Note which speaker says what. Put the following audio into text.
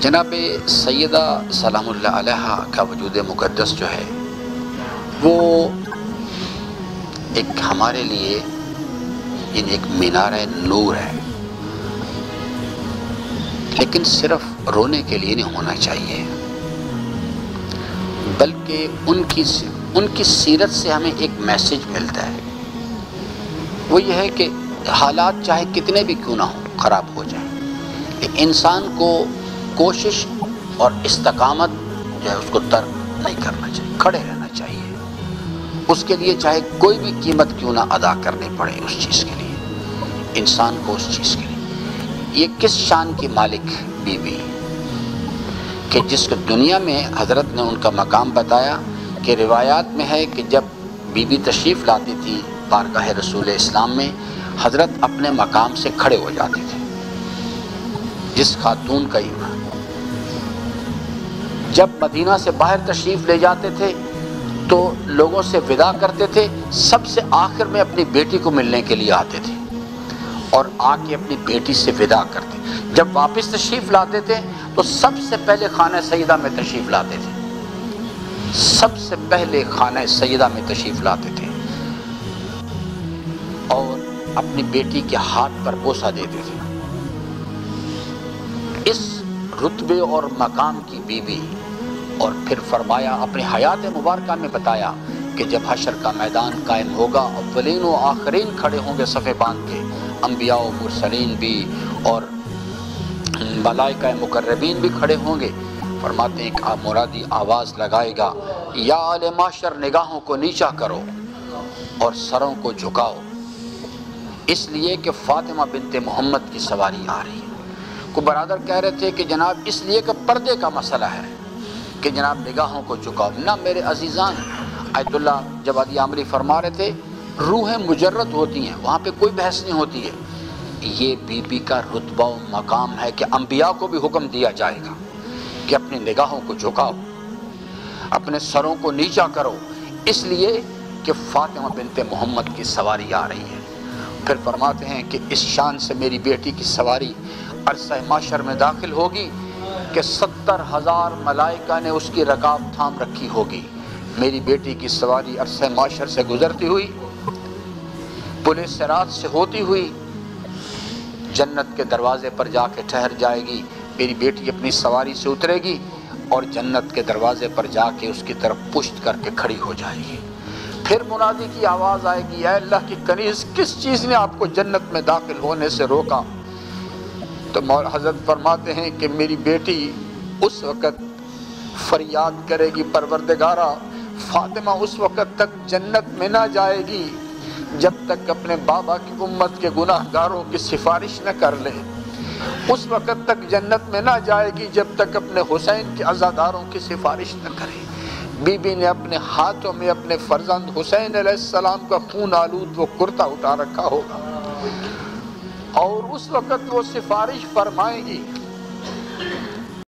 Speaker 1: جناب سیدہ سلام اللہ علیہا کا وجود مقدس جو ہے وہ ایک ہمارے لیے ایک مینارہ نور ہے، لیکن صرف رونے کے لیے نہیں ہونا چاہیے، بلکہ ان کی سیرت سے ہمیں ایک میسج ملتا ہے۔ وہ یہ ہے کہ حالات چاہے کتنے بھی کیوں نہ ہوں، خراب ہو جائیں، لیکن انسان کو کوشش اور استقامت جو ہے اس کو ترک نہیں کرنا چاہیے، کھڑے رہنا چاہیے، اس کے لیے چاہے کوئی بھی قیمت کیوں نہ ادا کرنی پڑے اس چیز کے لیے، انسان کو اس چیز کے لیے۔ یہ کس شان کی مالک بی بی کہ جس کو دنیا میں حضرت نے ان کا مقام بتایا کہ روایات میں ہے کہ جب بی بی تشریف لاتی تھی بارگاہ رسول اسلام میں، حضرت اپنے مقام سے کھڑے ہو جاتے تھے۔ جس خاتون کا ایمان، جب مدینہ سے باہر تشریف لے جاتے تھے تو لوگوں سے وداع کرتے تھے، سب سے آخر میں اپنی بیٹی کو ملنے کے لیے آتے تھے اور آ کے اپنی بیٹی سے وداع کرتے۔ جب واپس تشریف لاتے تھے تو سب سے پہلے خانہ سیدہ میں تشریف لاتے تھے، سب سے پہلے خانہ سیدہ میں تشریف لاتے تھے اور اپنی بیٹی کے ہاتھ پر بوسہ دیتے تھے۔ اس رتبے اور مقام کی بیوی، اور پھر فرمایا اپنی حیات مبارکہ میں بتایا کہ جب حشر کا میدان قائم ہوگا، اولین و آخرین کھڑے ہوں گے صفے باندھ کے، انبیاء و مرسلین بھی اور ملائکہ مقربین بھی کھڑے ہوں گے۔ فرماتے ہیں کہ مرادی آواز لگائے گا، یا اہل معاشر نگاہوں کو نیچا کرو اور سروں کو جھکاؤ، اس لیے کہ فاطمہ بنت محمد کی سواری آ رہی ہے۔ کو برادر کہہ رہے تھے کہ جناب اس لیے کہ پردے کا مسئلہ ہے کہ جناب نگاہوں کو جھکاؤ نہ۔ میرے عزیزان، آیت اللہ جب علی عامری فرما رہے تھے روحیں مجرد ہوتی ہیں، وہاں پہ کوئی بحث نہیں ہوتی ہے۔ یہ بی بی کا رتبہ و مقام ہے کہ انبیاء کو بھی حکم دیا جائے گا کہ اپنی نگاہوں کو جھکاؤ، اپنے سروں کو نیچا کرو، اس لیے کہ فاطمہ بنت محمد کی سواری آ رہی ہے۔ پھر فرماتے ہیں کہ اس شان سے میری بیٹی کی سواری عرصہ محشر میں داخل ہوگی کہ 70,000 ملائکہ نے اس کی رکاب تھام رکھی ہوگی۔ میری بیٹی کی سواری عرصہ محشر سے گزرتی ہوئی، پل صراط سے ہوتی ہوئی جنت کے دروازے پر جا کے ٹھہر جائے گی۔ میری بیٹی اپنی سواری سے اترے گی اور جنت کے دروازے پر جا کے اس کی طرف پشت کر کے کھڑی ہو جائے گی۔ پھر منادی کی آواز آئے گی، اے اللہ کی کنیز، کس چیز نے آپ کو جنت میں داخل ہونے سے روکا؟ تو حضرت فرماتے ہیں کہ میری بیٹی اس وقت فریاد کرے گی، پروردگارا فاطمہ اس وقت تک جنت میں نہ جائے گی جب تک اپنے بابا کی امت کے گناہ گاروں کی سفارش نہ کر لے، اس وقت تک جنت میں نہ جائے گی جب تک اپنے حسین کے عزاداروں کی سفارش نہ کرے۔ بی بی نے اپنے ہاتھوں میں اپنے فرزند حسین علیہ السلام کا خون آلود وہ کرتا اٹھا رکھا ہوگا اور اس وقت وہ سفارش فرمائے گی